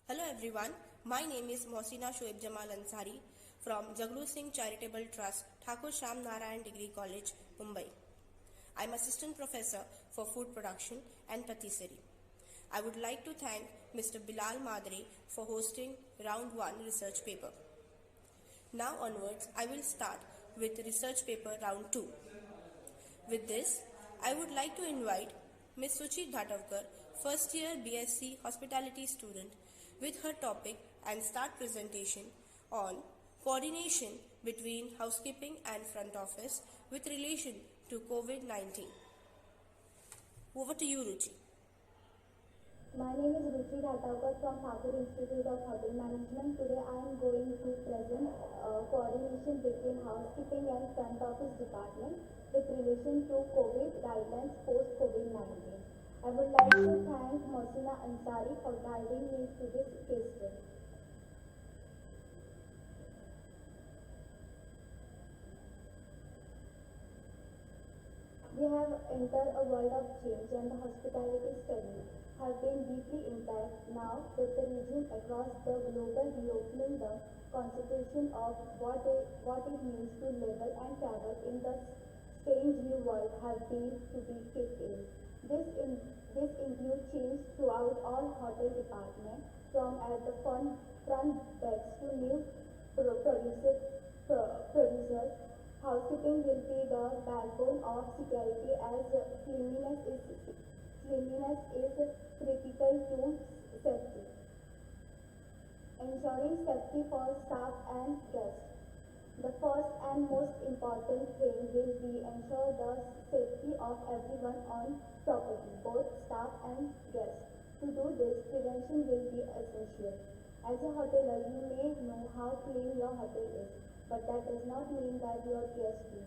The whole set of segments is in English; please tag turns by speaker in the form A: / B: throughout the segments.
A: Hello everyone, my name is Mohsina Shoaib Jamal Ansari from Jaglu Singh Charitable Trust, Thakur Shyamnarayan Degree College, Mumbai. I am Assistant Professor for Food Production and Patisserie. I would like to thank Mr. Bilal Madre for hosting Round 1 research paper. Now onwards, I will start with research paper Round 2. With this, I would like to invite Ms. Ruchi Dhatavkar, first year BSc Hospitality student, with her topic and start presentation on coordination between housekeeping and front office with relation to COVID-19. Over to you, Ruchi.
B: My name is Ruchi Dhatavkar from Thakur Institute of Hotel Management. Today I am going to present coordination between housekeeping and front office department with relation to COVID guidelines post-COVID-19. I would like to thank Mohsina Ansari for guiding me to this case study. We have entered a world of change and the hospitality study have been deeply impacted now with the region across the global reopening the consideration of what it means to live and travel in the strange new world have been to be kicked in. This includes change throughout all hotel departments, from at the front desks to new producers. Housekeeping will be the backbone of security as cleanliness is critical to safety. Ensuring safety for staff and guests. The first and most important thing will be ensure the safety of everyone on property, both staff and guests. To do this, prevention will be essential. As a hoteler, you may know how clean your hotel is, but that does not mean that your guests do.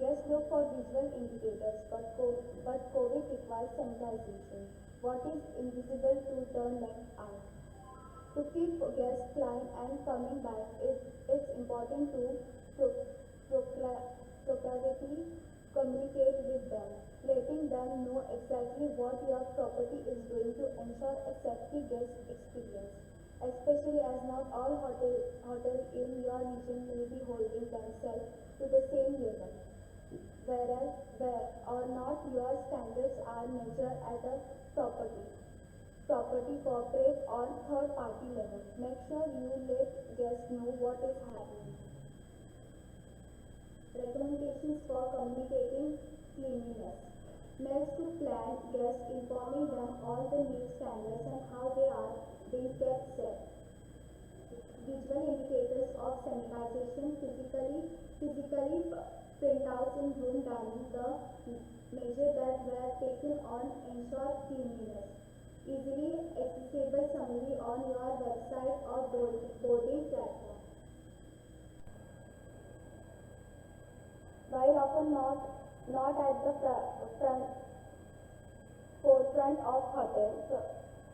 B: Guests look for visual indicators, but COVID requires sanitization. What is invisible to the naked eye? To keep guests flying and coming back, it's important to proactively communicate with them, letting them know exactly what your property is doing to ensure a safety guest experience, especially as not all hotels in your region may be holding themselves to the same level, whereas or not your standards are measured at a property, corporate or third party level. Make sure you let guests know what is happening. Recommendations for communicating cleanliness. Next to plan guests, informing them all the new standards and how they are being kept safe. Visual indicators of sanitization, physically printouts in room dining, the measures that were taken on ensure cleanliness. Easily accessible summary on your website or boarding platform. While often not at the forefront of hotels,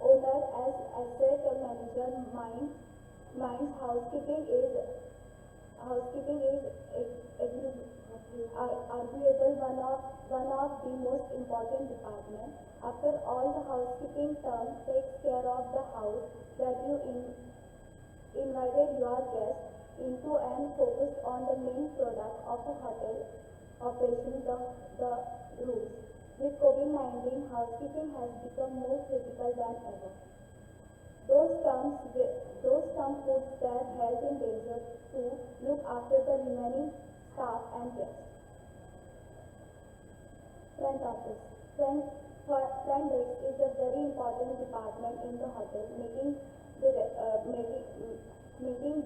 B: owner as asset manager minds housekeeping is arguably one of the most important departments. After all, the housekeeping term takes care of the house that you invited your guests into and focused on the main product of a hotel operation, the rooms. With COVID-19, housekeeping has become more critical than ever. Those terms puts their health in danger to look after the remaining staff and guests. Front office. Front desk is a very important department in the hotel, making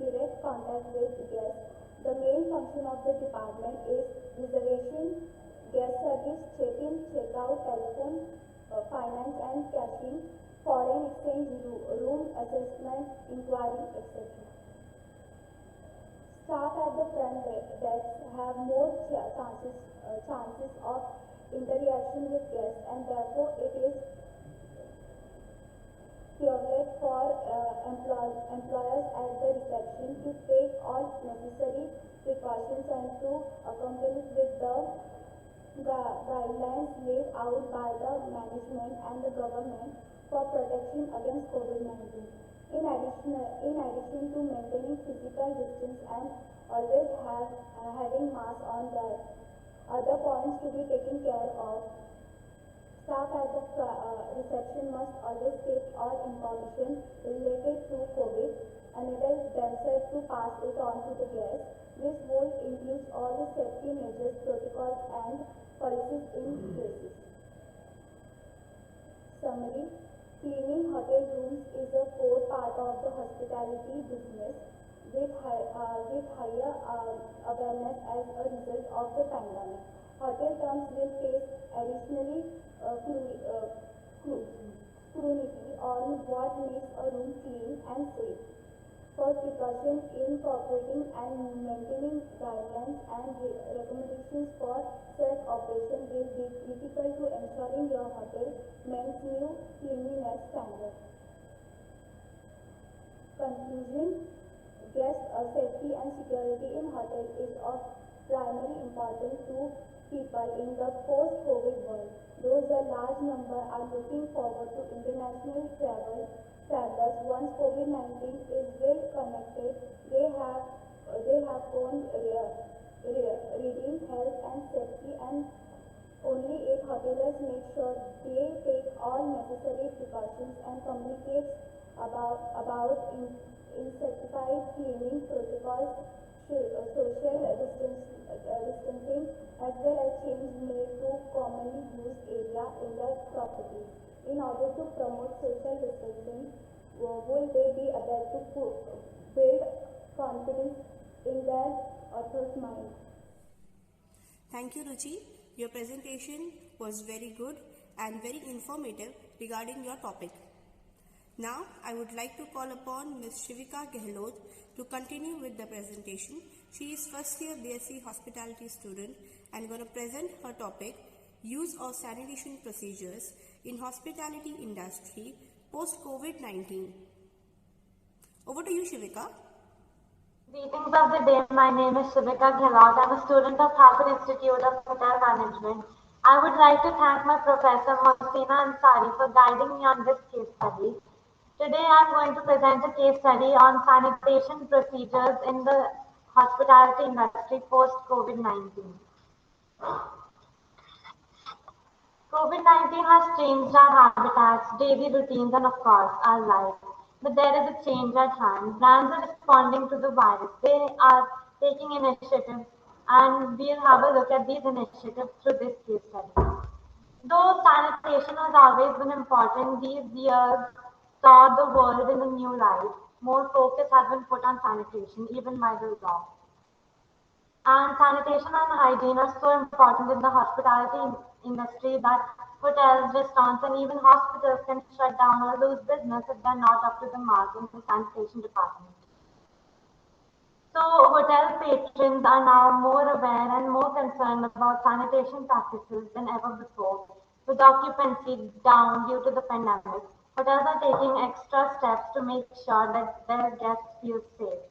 B: direct contact with guests. The main function of the department is reservation, guest service, check-in, check-out, telephone, finance and cashing, foreign exchange, room assessment, inquiry, etc. Staff at the front desk have more chances of interaction with guests, and therefore it is privilege for employers at the reception to take all necessary precautions and to accompany with the guidelines laid out by the management and the government for protection against COVID-19. In addition to maintaining physical distance and always having masks on, there other points to be taken care of. Staff at the reception must always keep all information related to COVID, enable themselves to pass it on to the guests. This would include all the safety measures, protocols, and policies in places. Summary: cleaning hotel rooms is a core part of the hospitality business with higher awareness as a result of the pandemic. Hotel terms will face additionally scrutiny on what makes a room clean and safe. For precaution, incorporating and maintaining guidelines and recommendations for self-operation will be critical to ensuring your hotel meets new cleanliness standards. Conclusion: guest safety and security in hotel is of primary importance to people in the post-COVID world. Though a large number are looking forward to international travelers once COVID-19 is well connected, they have own reading health and safety, and only 8 hoteliers make sure they take all necessary precautions and communicates about certified cleaning protocols, social distancing, as well as change made to commonly used area in their property. In order to promote social distancing, will they be able to build confidence in their author's mind?
A: Thank you, Ruchi. Your presentation was very good and very informative regarding your topic. Now, I would like to call upon Ms. Shivika Gahlowt to continue with the presentation. She is first year BSc Hospitality student and going to present her topic, Use of Sanitation Procedures in Hospitality Industry Post-COVID-19. Over to you, Shivika.
C: Greetings of the day. My name is Shivika Gahlowt. I'm a student of Thakur Institute of Hotel Management. I would like to thank my professor Mosina Ansari for guiding me on this case study. Today I'm going to present a case study on sanitation procedures in the hospitality industry post-COVID-19. COVID-19 has changed our habitats, daily routines, and of course, our lives. But there is a change at hand. Brands are responding to the virus. They are taking initiatives, and we'll have a look at these initiatives through this case study. Though sanitation has always been important, these years saw the world in a new light. More focus has been put on sanitation, even by the law. And sanitation and hygiene are so important in the hospitality industry that hotels, restaurants, and even hospitals can shut down or lose business if they're not up to the mark in the sanitation department. So, hotel patrons are now more aware and more concerned about sanitation practices than ever before. With occupancy down due to the pandemic, hotels are taking extra steps to make sure that their guests feel safe.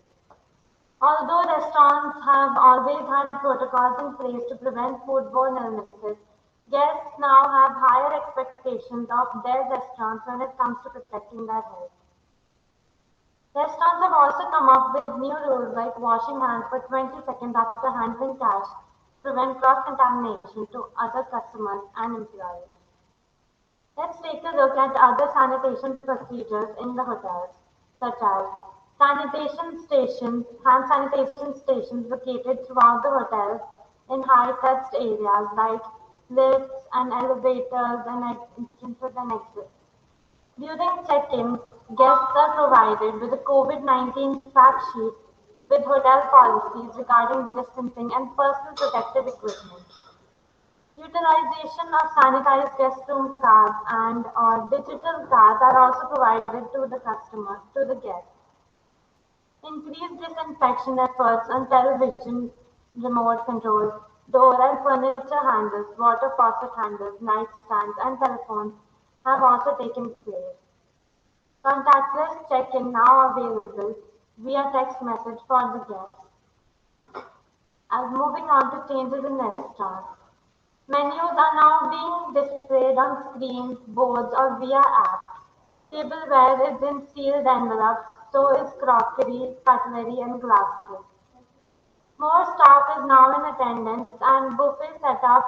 C: Although restaurants have always had protocols in place to prevent foodborne illnesses, guests now have higher expectations of their restaurants when it comes to protecting their health. Restaurants have also come up with new rules like washing hands for 20 seconds after handling cash to prevent cross-contamination to other customers and employees. Let's take a look at other sanitation procedures in the hotels, such as sanitation stations, hand sanitation stations located throughout the hotels in high-touched areas like lifts and elevators and entrances and exits. During check-in, guests are provided with a COVID-19 fact sheet with hotel policies regarding distancing and personal protective equipment. Utilization of sanitized guest room cards and or digital cards are also provided to the customers, to the guests. Increased disinfection efforts on television remote controls, door and furniture handles, water faucet handles, nightstands, and telephones have also taken place. Contactless check-in now available via text message for the guests. As moving on to changes in restaurants. Menus are now being displayed on screens, boards, or via apps. Tableware is in sealed envelopes, so is crockery, cutlery, and glassware. More staff is now in attendance, and buffet setup.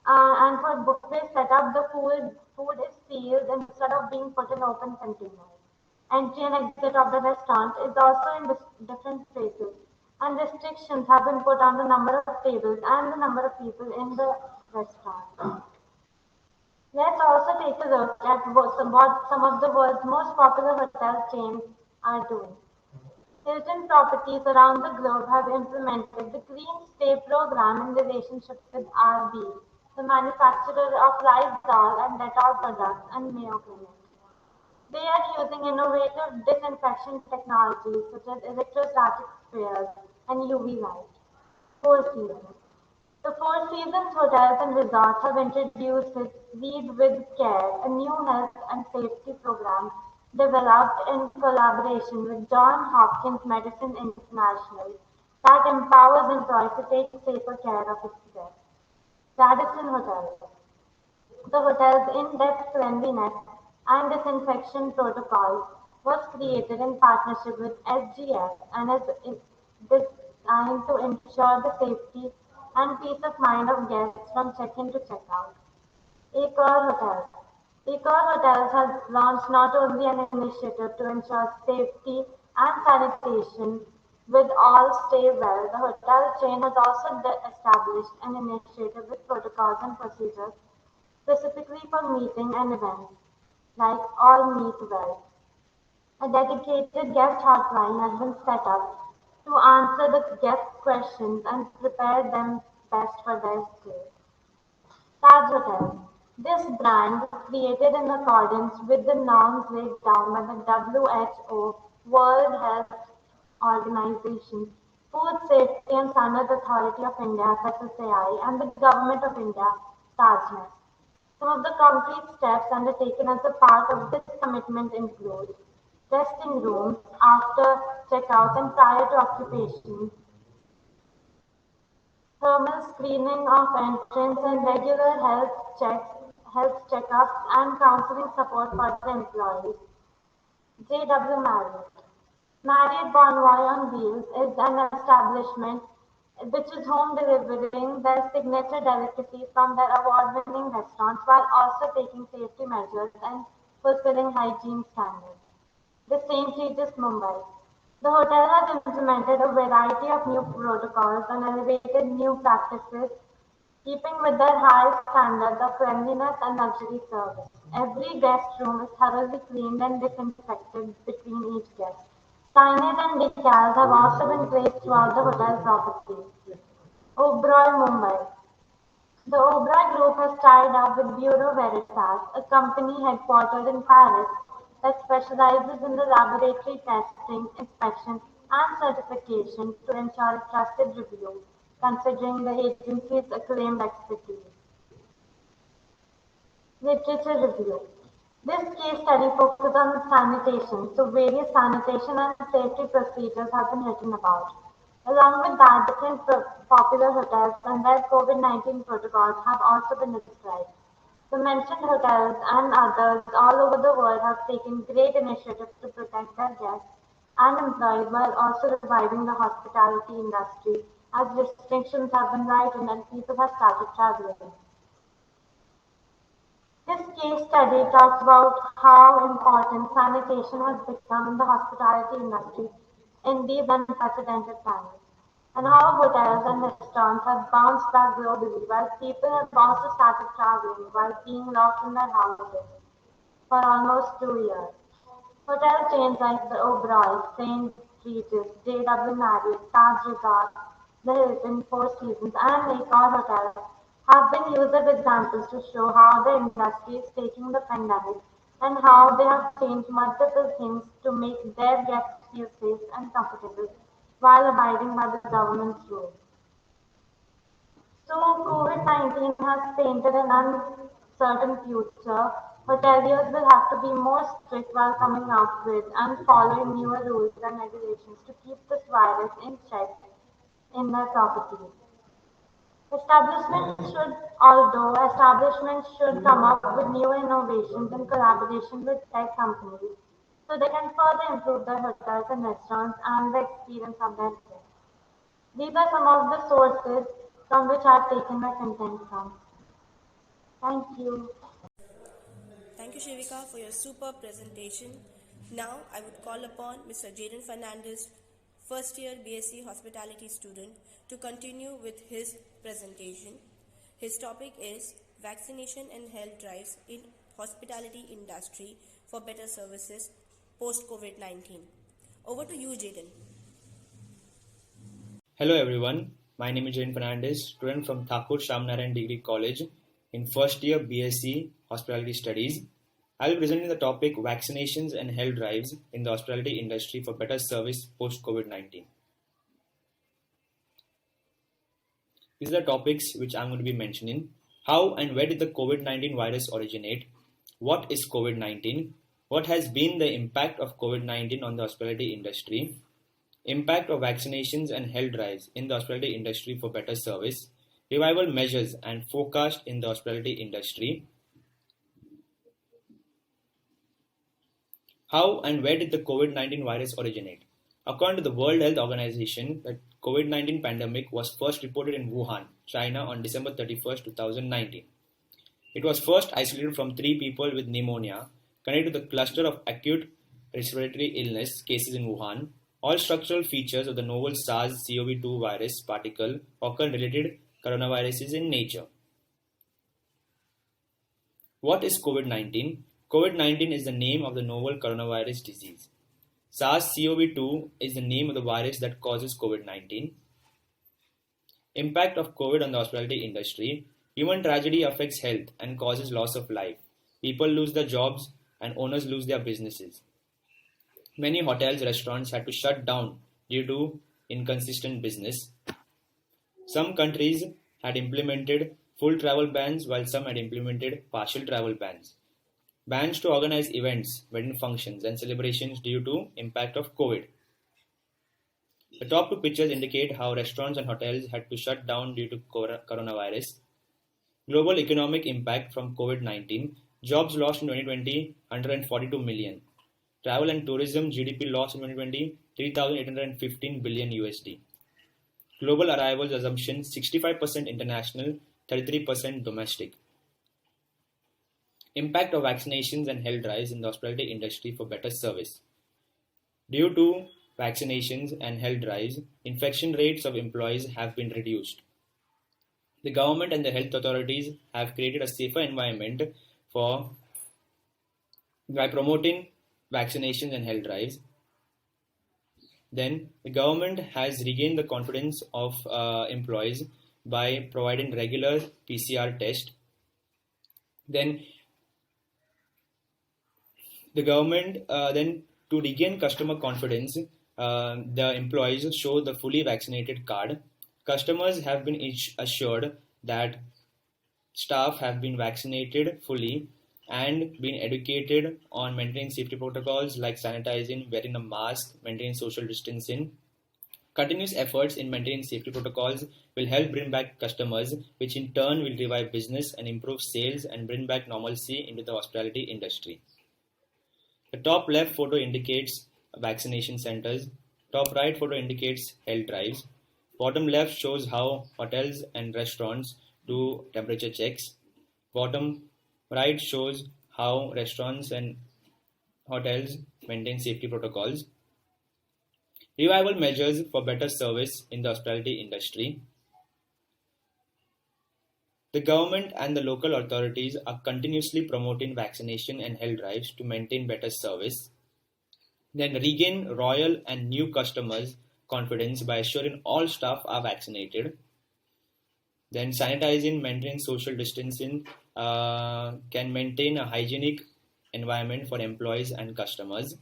C: And for buffet setup, the food is sealed instead of being put in open containers. Entry and exit of the restaurant is also in different places, and restrictions have been put on the number of tables and the number of people in the restaurant. Let's also take a look at what some of the world's most popular hotel chains are doing. Hilton properties around the globe have implemented the Green Stay program in relationship with RB, the manufacturer of Lysol and Dettol products, and Mayo Clinic. They are using innovative disinfection technologies such as electrostatic sprays and UV light. Four Seasons. The Four Seasons hotels and resorts have introduced its Lead with Care, a new health and safety program developed in collaboration with Johns Hopkins Medicine International that empowers employees to take safer care of its guests. Radisson Hotels. The hotel's in-depth cleanliness and disinfection protocol was created in partnership with SGS and is designed to ensure the safety and peace of mind of guests from check-in to check-out. Accor Hotels. Accor Hotels has launched not only an initiative to ensure safety and sanitation with all stay well, the hotel chain has also established an initiative with protocols and procedures specifically for meeting and events, like All Meet Well. A dedicated guest hotline has been set up to answer the guests' questions and prepare them best for their stay. Taj Hotel. This brand, created in accordance with the norms laid down by the WHO, World Health Organization, Food Safety and Standards Authority of India (FSSAI), and the Government of India, Tajness. Some of the concrete steps undertaken as a part of this commitment include testing rooms after checkout and prior to occupation, thermal screening of entrance and regular health checkups and counseling support for the employees. J.W. Marriott. Marriott Bonvoy on Wheels is an establishment which is home delivering their signature delicacies from their award-winning restaurants while also taking safety measures and fulfilling hygiene standards. The St. Regis Mumbai. The hotel has implemented a variety of new protocols and elevated new practices, keeping with their high standards of cleanliness and luxury service. Every guest room is thoroughly cleaned and disinfected between each guest. Signage and decals have also been placed throughout the hotel property. Oberoi, Mumbai. The Oberoi Group has tied up with Bureau Veritas, a company headquartered in Paris that specializes in the laboratory testing, inspection, and certification to ensure a trusted review, considering the agency's acclaimed expertise. Literature review. This case study focuses on sanitation, so various sanitation and safety procedures have been written about. Along with that, different popular hotels and their COVID-19 protocols have also been described. The mentioned hotels and others all over the world have taken great initiatives to protect their guests and employees while also reviving the hospitality industry as restrictions have been lightened and people have started traveling. This case study talks about how important sanitation has become in the hospitality industry in these unprecedented times, and how hotels and restaurants have bounced back globally while people have also started traveling while being locked in their houses for almost 2 years. Hotel chains like the Oberoi, St. Regis, J.W. Marriott, Taj Resort, the Hilton, Four Seasons, and Accor hotels have been used as examples to show how the industry is taking the pandemic and how they have changed multiple things to make their guests feel safe and comfortable while abiding by the government's rules. So COVID-19 has painted an uncertain future. Hoteliers will have to be more strict while coming out with and following newer rules and regulations to keep this virus in check in their properties. Establishments should come up with new innovations in collaboration with tech companies so they can further improve their hotels and restaurants and the experience of their guests. These are some of the sources from which I've taken my content from. Thank you.
A: Thank you, Shivika, for your superb presentation. Now, I would call upon Mr. Jaden Fernandes, first year BSc Hospitality student, to continue with his presentation. His topic is Vaccination and Health Drives in Hospitality Industry for Better Services Post COVID-19. Over to you, Jaden.
D: Hello everyone, my name is Jaden Fernandes, student from Thakur Shyamnarayan Degree College in first year BSc Hospitality Studies. I will be presenting the topic Vaccinations and Health Drives in the Hospitality Industry for Better Service Post COVID-19. These are the topics which I am going to be mentioning. How and where did the COVID-19 virus originate? What is COVID-19? What has been the impact of COVID-19 on the hospitality industry? Impact of vaccinations and health drives in the hospitality industry for better service, revival measures and forecast in the hospitality industry. How and where did the COVID-19 virus originate? According to the World Health Organization, the COVID-19 pandemic was first reported in Wuhan, China on December 31st, 2019. It was first isolated from 3 people with pneumonia connected to the cluster of acute respiratory illness cases in Wuhan. All structural features of the novel SARS-CoV-2 virus particle occur in related coronaviruses in nature. What is COVID-19? COVID-19 is the name of the novel coronavirus disease. SARS-CoV-2 is the name of the virus that causes COVID-19. Impact of COVID on the hospitality industry. Human tragedy affects health and causes loss of life. People lose their jobs and owners lose their businesses. Many hotels, restaurants had to shut down due to inconsistent business. Some countries had implemented full travel bans while some had implemented partial travel bans. Bans to organize events, wedding functions and celebrations due to impact of COVID. The top 2 pictures indicate how restaurants and hotels had to shut down due to coronavirus. Global economic impact from COVID-19. Jobs lost in 2020, 142 million. Travel and tourism GDP loss in 2020, 3,815 billion USD. Global arrivals assumption 65% international, 33% domestic. Impact of vaccinations and health drives in the hospitality industry for better service. Due to vaccinations and health drives, infection rates of employees have been reduced. The government and the health authorities have created a safer environment by promoting vaccinations and health drives. Then the government has regained the confidence of employees by providing regular PCR test. Then the government then to regain customer confidence, the employees show the fully vaccinated card. Customers have been assured that staff have been vaccinated fully and been educated on maintaining safety protocols like sanitizing, wearing a mask, maintaining social distancing. Continuous efforts in maintaining safety protocols will help bring back customers, which in turn will revive business and improve sales and bring back normalcy into the hospitality industry. The top left photo indicates vaccination centers. Top right photo indicates health drives. Bottom left shows how hotels and restaurants do temperature checks. Bottom right shows how restaurants and hotels maintain safety protocols. Revival measures for better service in the hospitality industry. The government and the local authorities are continuously promoting vaccination and health drives to maintain better service. Then regain royal and new customers' confidence by assuring all staff are vaccinated. Then sanitizing, maintaining social distancing can maintain a hygienic environment for employees and customers.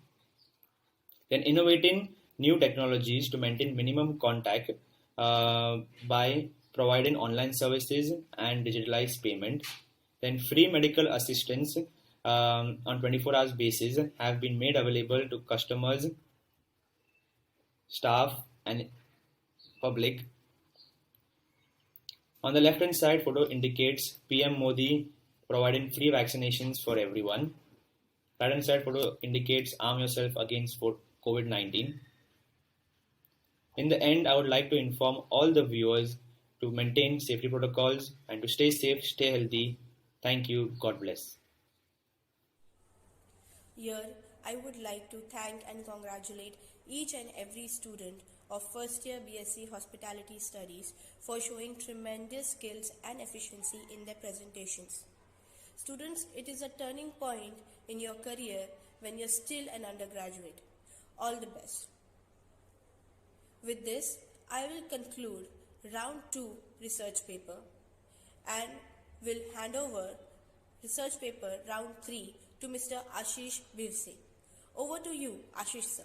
D: Then innovating new technologies to maintain minimum contact by providing online services and digitalized payment. Then free medical assistance on 24 hours basis have been made available to customers, staff and public. On the left hand side photo indicates PM Modi providing free vaccinations for everyone. Right hand side photo indicates arm yourself against COVID-19. In the end, I would like to inform all the viewers to maintain safety protocols and to stay safe, stay healthy. Thank you. God bless.
A: Here, I would like to thank and congratulate each and every student of first year BSc Hospitality Studies for showing tremendous skills and efficiency in their presentations. Students, it is a turning point in your career when you're still an undergraduate. All the best. With this, I will conclude round 2 research paper and will hand over research paper round 3 to Mr. Ashish Bhivse. Over to you, Ashish sir.